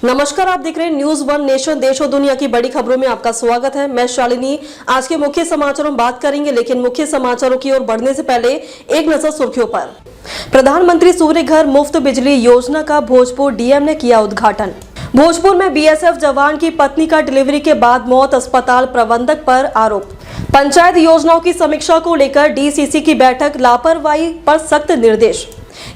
नमस्कार, आप देख रहे हैं न्यूज वन नेशन। देश और दुनिया की बड़ी खबरों में आपका स्वागत है। मैं शालिनी। आज के मुख्य समाचारों में बात करेंगे, लेकिन मुख्य समाचारों की ओर बढ़ने से पहले एक नजर सुर्खियों पर। प्रधानमंत्री सूर्य घर मुफ्त बिजली योजना का भोजपुर डीएम ने किया उद्घाटन। भोजपुर में बीएसएफ जवान की पत्नी का डिलीवरी के बाद मौत, अस्पताल प्रबंधक पर आरोप। पंचायत योजनाओं की समीक्षा को लेकर डीसीसी की बैठक, लापरवाही पर सख्त निर्देश।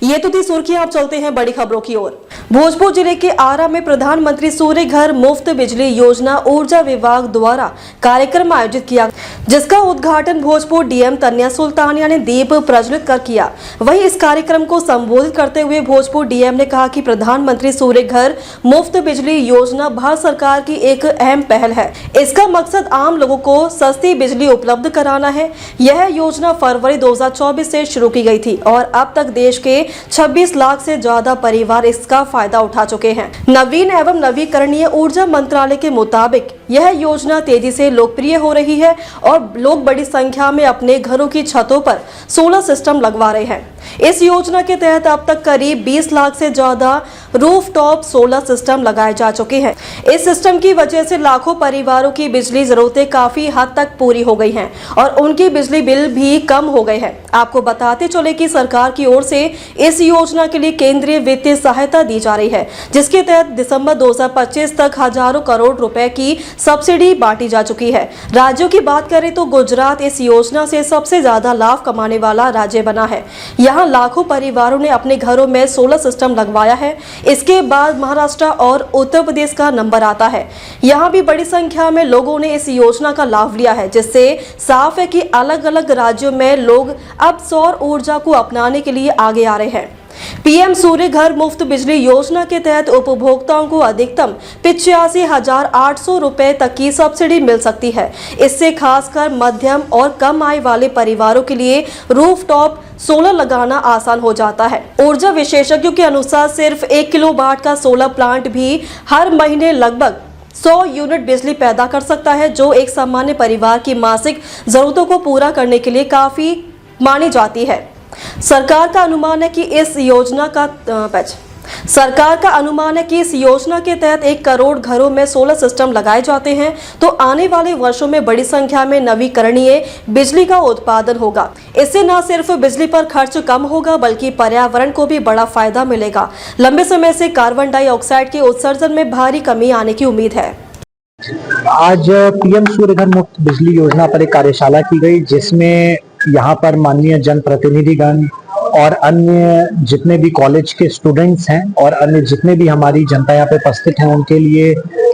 ये तो थी सुर्खियां। अब चलते हैं बड़ी खबरों की ओर। भोजपुर जिले के आरा में प्रधानमंत्री सूर्य घर मुफ्त बिजली योजना ऊर्जा विभाग द्वारा कार्यक्रम आयोजित किया, जिसका उद्घाटन भोजपुर डीएम तन्या सुल्तानिया ने दीप प्रज्वलित कर किया। वहीं इस कार्यक्रम को संबोधित करते हुए भोजपुर डीएम ने कहा कि प्रधानमंत्री सूर्य घर मुफ्त बिजली योजना भारत सरकार की एक अहम पहल है। इसका मकसद आम लोगों को सस्ती बिजली उपलब्ध कराना है। यह योजना फरवरी 2024 से शुरू की गई थी और अब तक देश के 26 लाख से ज्यादा परिवार इसका फायदा उठा चुके हैं। नवीन एवं नवीकरणीय ऊर्जा मंत्रालय के मुताबिक यह योजना तेजी से लोकप्रिय हो रही है और लोग बड़ी संख्या में अपने घरों की छतों पर सोलर सिस्टम लगवा रहे हैं। इस योजना के तहत अब तक करीब 20 लाख से ज्यादा रूफटॉप सोलर सिस्टम लगाए जा चुके हैं। इस सिस्टम की वजह से लाखों परिवारों की बिजली जरूरतें काफी हद तक पूरी हो गई हैं और उनकी बिजली बिल भी कम हो गए हैं। आपको बताते चले कि सरकार की ओर से इस योजना के लिए केंद्रीय वित्तीय सहायता दी जा रही है, जिसके तहत दिसंबर 2025 तक हजारों करोड़ रुपए की सब्सिडी बांटी जा चुकी है। राज्यों की बात करें तो गुजरात इस योजना से सबसे ज्यादा लाभ कमाने वाला राज्य बना है। यहाँ लाखों परिवारों ने अपने घरों में सोलर सिस्टम लगवाया है। इसके बाद महाराष्ट्र और उत्तर प्रदेश का नंबर आता है। यहाँ भी बड़ी संख्या में लोगों ने इस योजना का लाभ लिया है, जिससे साफ है कि अलग अलग राज्यों में लोग अब सौर ऊर्जा को अपनाने के लिए आगे आ रहे हैं। पीएम सूर्य घर मुफ्त बिजली योजना के तहत उपभोक्ताओं को अधिकतम 85,800 रुपए तक की सब्सिडी मिल सकती है। इससे खासकर मध्यम और कम आय वाले परिवारों के लिए रूफटॉप सोलर लगाना आसान हो जाता है। ऊर्जा विशेषज्ञों के अनुसार सिर्फ 1 किलोवाट का सोलर प्लांट भी हर महीने लगभग 100 यूनिट बिजली पैदा कर सकता है, जो एक सामान्य परिवार की मासिक जरूरतों को पूरा करने के लिए काफी मानी जाती है। सरकार का अनुमान है कि इस योजना के तहत 1 करोड़ घरों में सोलर सिस्टम लगाए जाते हैं, तो आने वाले वर्षों में बड़ी संख्या में नवीकरणीय बिजली का उत्पादन होगा। इससे न सिर्फ बिजली पर खर्च कम होगा, बल्कि पर्यावरण को भी बड़ा फायदा मिलेगा। लंबे समय से कार्बन डाइऑक्साइड के उत्सर्जन में भारी कमी आने की उम्मीद है। आज पीएम सूर्य घर मुफ्त बिजली योजना पर एक कार्यशाला की गई, जिसमें यहाँ पर माननीय जनप्रतिनिधिगण और अन्य जितने भी कॉलेज के स्टूडेंट्स हैं और अन्य जितने भी हमारी जनता यहाँ पे उपस्थित हैं, उनके लिए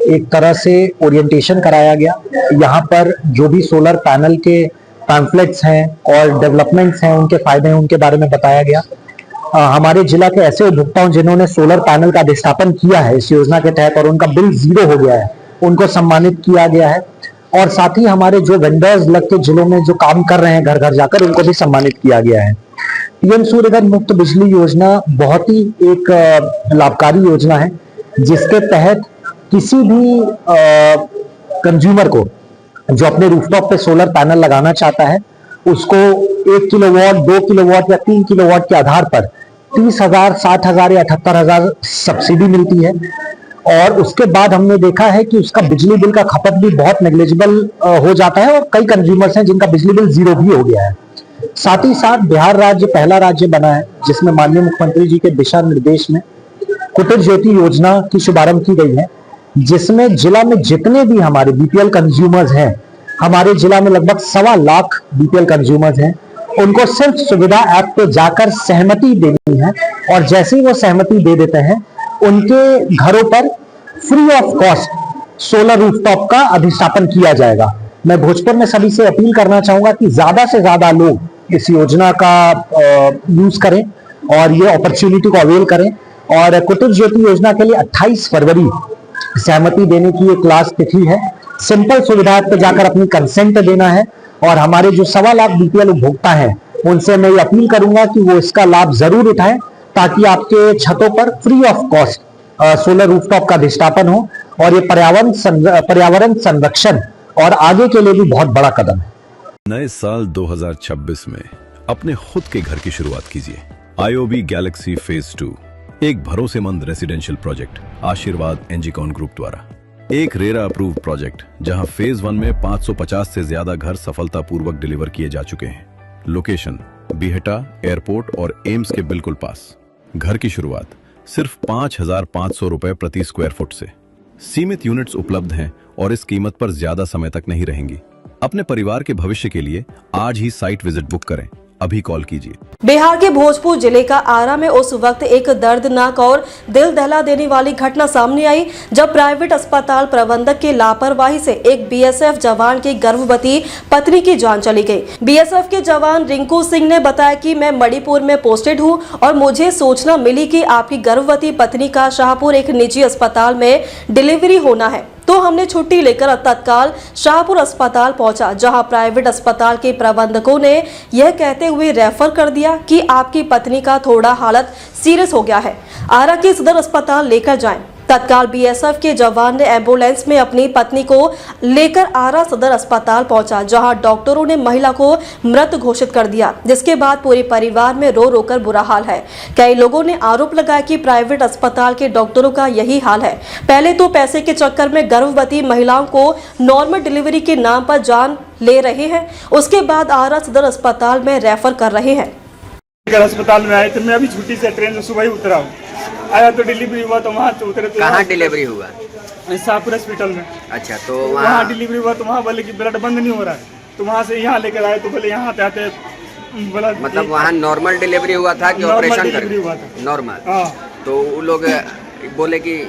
एक तरह से ओरिएंटेशन कराया गया। यहाँ पर जो भी सोलर पैनल के पैम्फलेट्स हैं और डेवलपमेंट्स हैं, उनके फायदे हैं, उनके बारे में बताया गया। हमारे जिला के ऐसे उपभोक्ताओं जिन्होंने सोलर पैनल का अधिष्ठापन किया है इस योजना के तहत और उनका बिल 0 हो गया है, उनको सम्मानित किया गया है। और साथ ही हमारे जो वेंडर्स लग के जिलों में जो काम कर रहे हैं घर घर जाकर, उनको भी सम्मानित किया गया है। पीएम सूर्य घर मुफ्त बिजली योजना बहुत ही एक लाभकारी योजना है, जिसके तहत किसी भी कंज्यूमर को जो अपने रूफटॉप पे सोलर पैनल लगाना चाहता है, उसको 1 किलोवाट, 2 किलोवाट या 3 किलोवाट के आधार पर 30,000, 60,000 या 78,000 सब्सिडी मिलती है। और उसके बाद हमने देखा है कि उसका बिजली बिल का खपत भी बहुत नेग्लिजिबल हो जाता है और कई कंज्यूमर्स हैं जिनका बिजली बिल 0 भी हो गया है। साथ ही साथ बिहार राज्य पहला राज्य बना है जिसमें माननीय मुख्यमंत्री जी के दिशा निर्देश में कुटीर ज्योति योजना की शुभारंभ की गई है, जिसमें जिला में जितने भी हमारे बीपीएल कंज्यूमर्स हैं, हमारे जिला में लगभग 1.25 लाख बीपीएल कंज्यूमर्स हैं, उनको सिर्फ सुविधा ऐप पे जाकर सहमति देनी है और जैसे ही वो सहमति दे देते हैं, उनके घरों पर free of cost solar rooftop का अधिष्ठापन किया जाएगा। मैं भोजपुर में सभी से अपील करना चाहूंगा कि ज्यादा से ज्यादा लोग इस योजना का यूज करें और ये अपॉर्चुनिटी को अवेल करें। और कुटीर ज्योति योजना के लिए 28 फरवरी सहमति देने की एक लास्ट तिथि है। सिंपल सुविधा पे जाकर अपनी कंसेंट देना है और हमारे जो 1.25 लाख बीपीएल उपभोक्ता हैं, उनसे मैं ये अपील करूंगा कि वो इसका लाभ जरूर उठाएं, ताकि आपके छतों पर free of cost solar rooftop का अधिष्ठापन हो और ये पर्यावरण संरक्षण और आगे के लिए भी बहुत बड़ा कदम है। नए साल 2026 में अपने खुद के घर की शुरुआत कीजिए। IOB गैलेक्सी फेज 2 एक भरोसेमंद रेसिडेंशियल प्रोजेक्ट आशीर्वाद एनजीकॉन ग्रुप द्वारा, एक रेरा अप्रूव प्रोजेक्ट जहां फेज 1 में 550 से ज्यादा घर सफलतापूर्वक डिलीवर किए जा चुके हैं। लोकेशन बिहटा एयरपोर्ट और एम्स के बिल्कुल पास। घर की शुरुआत सिर्फ 5,500 रुपए प्रति स्क्वायर फुट से। सीमित यूनिट्स उपलब्ध हैं और इस कीमत पर ज्यादा समय तक नहीं रहेंगी। अपने परिवार के भविष्य के लिए आज ही साइट विजिट बुक करें, अभी कॉल कीजिए। बिहार के भोजपुर जिले का आरा में उस वक्त एक दर्दनाक और दिल दहला देने वाली घटना सामने आई जब प्राइवेट अस्पताल प्रबंधक की लापरवाही से एक बीएसएफ जवान की गर्भवती पत्नी की जान चली गई। बीएसएफ के जवान रिंकू सिंह ने बताया कि मैं मणिपुर में पोस्टेड हूं और मुझे सूचना मिली कि आपकी गर्भवती पत्नी का शाहपुर एक निजी अस्पताल में डिलीवरी होना है, तो हमने छुट्टी लेकर तत्काल शाहपुर अस्पताल पहुंचा, जहां प्राइवेट अस्पताल के प्रबंधकों ने यह कहते हुए रेफर कर दिया कि आपकी पत्नी का थोड़ा हालत सीरियस हो गया है, आरा के सदर अस्पताल लेकर जाएं। तत्काल बीएसएफ के जवान ने एम्बुलेंस में अपनी पत्नी को लेकर आरा सदर अस्पताल पहुंचा, जहां डॉक्टरों ने महिला को मृत घोषित कर दिया, जिसके बाद पूरे परिवार में रो रो कर बुरा हाल है। कई लोगों ने आरोप लगाया कि प्राइवेट अस्पताल के डॉक्टरों का यही हाल है। पहले तो पैसे के चक्कर में गर्भवती महिलाओं को नॉर्मल डिलीवरी के नाम पर जान ले रहे हैं, उसके बाद आरा सदर अस्पताल में रेफर कर रहे हैं। अस्पताल में आए थे, मैं अभी छुट्टी से ट्रेन से सुबह ही उतरा हूँ। आया तो डिलीवरी हुआ तो वहाँ उतरे तो कहाँ डिलीवरी हुआ? शाहपुर हॉस्पिटल में। अच्छा, तो वहाँ डिलीवरी हुआ तो वहाँ बोले कि ब्लड बंद नहीं हो रहा है, तो वहाँ से यहाँ लेकर आए तो बोले यहाँ आते बोला मतलब वहाँ नॉर्मल डिलीवरी हुआ था कि ऑपरेशन डिलीवरी हुआ था? नॉर्मल। हाँ, तो वो लोग बोले कि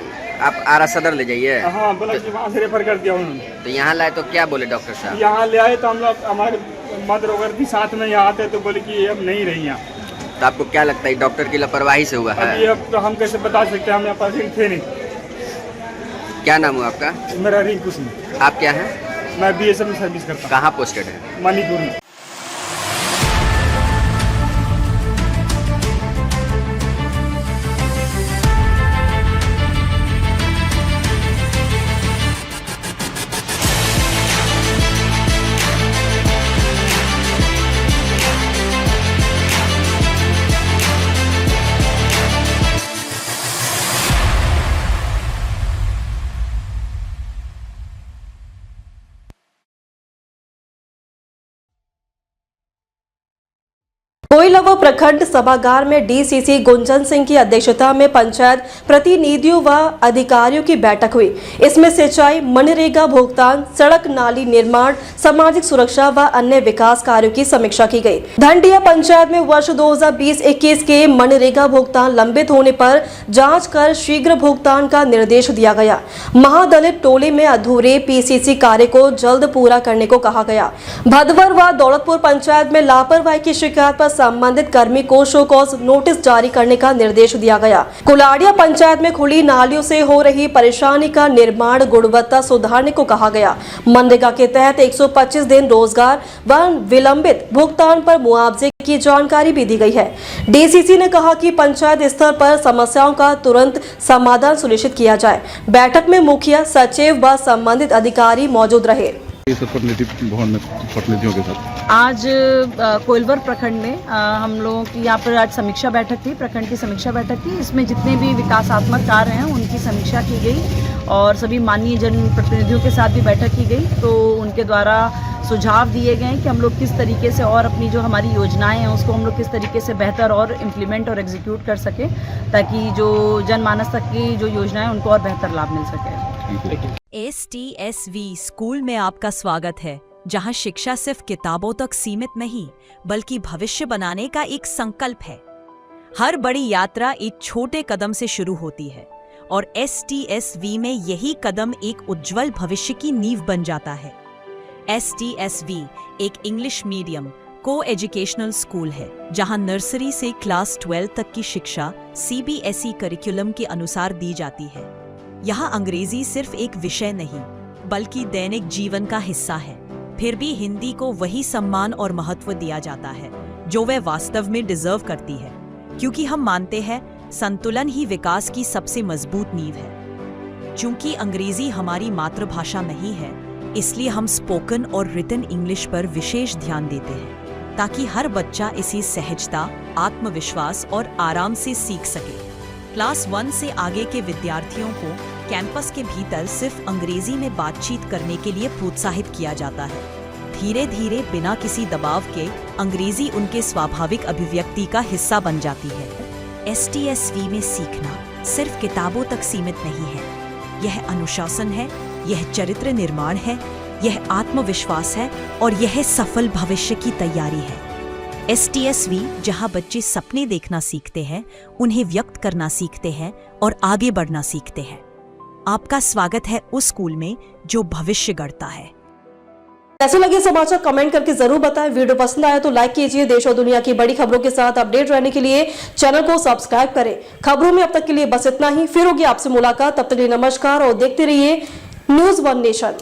आप आरा सदर ले जाइए। हाँ, बोला कि वहाँ से रेफर कर दिया उन्होंने। तो यहाँ लाए तो क्या बोले डॉक्टर साहब? यहाँ ले आए तो हम लोग हमारे मदर वगैरह भी साथ में यहाँ आते तो बोले कि अब नहीं रही यहाँ। तो आपको क्या लगता है डॉक्टर की लापरवाही से हुआ है? अभी अब तो हम कैसे बता सकते हैं, हम यहाँ पास थे नहीं। क्या नाम हुआ आपका? मेरा रिंकू सिंह। आप क्या है? मैं बीएसएफ में सर्विस करता हूँ। कहाँ पोस्टेड है? मणिपुर में। कोइलवर प्रखंड सभागार में डीसीसी गुंजन सिंह की अध्यक्षता में पंचायत प्रतिनिधियों व अधिकारियों की बैठक हुई। इसमें सिंचाई, मनरेगा भुगतान, सड़क नाली निर्माण, सामाजिक सुरक्षा व अन्य विकास कार्यों की समीक्षा की गई। धंडिया पंचायत में वर्ष 2020-21 के मनरेगा भुगतान लंबित होने पर जांच कर शीघ्र भुगतान का निर्देश दिया गया। महादलित टोली में अधूरे पीसीसी कार्य को जल्द पूरा करने को कहा गया। भदवर व दौलतपुर पंचायत में लापरवाही की शिकायत पर संबंधित कर्मी को शो कॉज नोटिस जारी करने का निर्देश दिया गया। कुलाड़िया पंचायत में खुली नालियों से हो रही परेशानी का निर्माण गुणवत्ता सुधारने को कहा गया। मनरेगा के तहत 125 दिन रोजगार व विलंबित भुगतान पर मुआवजे की जानकारी भी दी गई है। डीसीसी ने कहा कि पंचायत स्तर पर समस्याओं का तुरंत समाधान सुनिश्चित किया जाए। बैठक में मुखिया, सचिव व संबंधित अधिकारी मौजूद रहे। प्रतिनिधियों के साथ आज कोइलवर प्रखंड में हम लोगों की यहाँ पर आज समीक्षा बैठक थी, प्रखंड की समीक्षा बैठक थी। इसमें जितने भी विकासात्मक कार्य हैं उनकी समीक्षा की गई और सभी माननीय जनप्रतिनिधियों के साथ भी बैठक की गई। तो उनके द्वारा सुझाव दिए गए कि हम लोग किस तरीके से और अपनी जो हमारी योजनाएं हैं उसको हम लोग किस तरीके से बेहतर और इम्प्लीमेंट और एग्जीक्यूट कर सकें, ताकि जो जनमानस तक की जो योजनाएं उनको और बेहतर लाभ मिल सके। STSV स्कूल में आपका स्वागत है, जहां शिक्षा सिर्फ किताबों तक सीमित नहीं बल्कि भविष्य बनाने का एक संकल्प है। हर बड़ी यात्रा एक छोटे कदम से शुरू होती है और STSV में यही कदम एक उज्जवल भविष्य की नींव बन जाता है। STSV एक इंग्लिश मीडियम को एजुकेशनल स्कूल है, जहां नर्सरी से क्लास 12 तक की शिक्षा CBSE करिकुलम के अनुसार दी जाती है। यहाँ अंग्रेजी सिर्फ एक विषय नहीं बल्कि दैनिक जीवन का हिस्सा है। फिर भी हिंदी को वही सम्मान और महत्व दिया जाता है जो वह वास्तव में डिजर्व करती है, क्योंकि हम मानते हैं संतुलन ही विकास की सबसे मजबूत नींव है। चूंकि अंग्रेजी हमारी मातृभाषा नहीं है, इसलिए हम स्पोकन और रिटन इंग्लिश पर विशेष ध्यान देते हैं, ताकि हर बच्चा इसी सहजता, आत्मविश्वास और आराम से सीख सके। क्लास 1 से आगे के विद्यार्थियों को कैंपस के भीतर सिर्फ अंग्रेजी में बातचीत करने के लिए प्रोत्साहित किया जाता है। धीरे धीरे बिना किसी दबाव के अंग्रेजी उनके स्वाभाविक अभिव्यक्ति का हिस्सा बन जाती है। STSV में सीखना सिर्फ किताबों तक सीमित नहीं है। यह अनुशासन है, यह चरित्र निर्माण है, यह आत्मविश्वास है और यह सफल भविष्य की तैयारी है। STSV जहां बच्चे सपने देखना सीखते हैं, उन्हें व्यक्त करना सीखते हैं और आगे बढ़ना सीखते हैं। आपका स्वागत है उस स्कूल में जो भविष्य गढ़ता है। कैसे लगे समाचार कमेंट करके जरूर बताएं। वीडियो पसंद आया तो लाइक कीजिए। देश और दुनिया की बड़ी खबरों के साथ अपडेट रहने के लिए चैनल को सब्सक्राइब करें। खबरों में अब तक के लिए बस इतना ही। फिर होगी आपसे मुलाकात। तब तक के लिए नमस्कार और देखते रहिए न्यूज़ वन नेशन।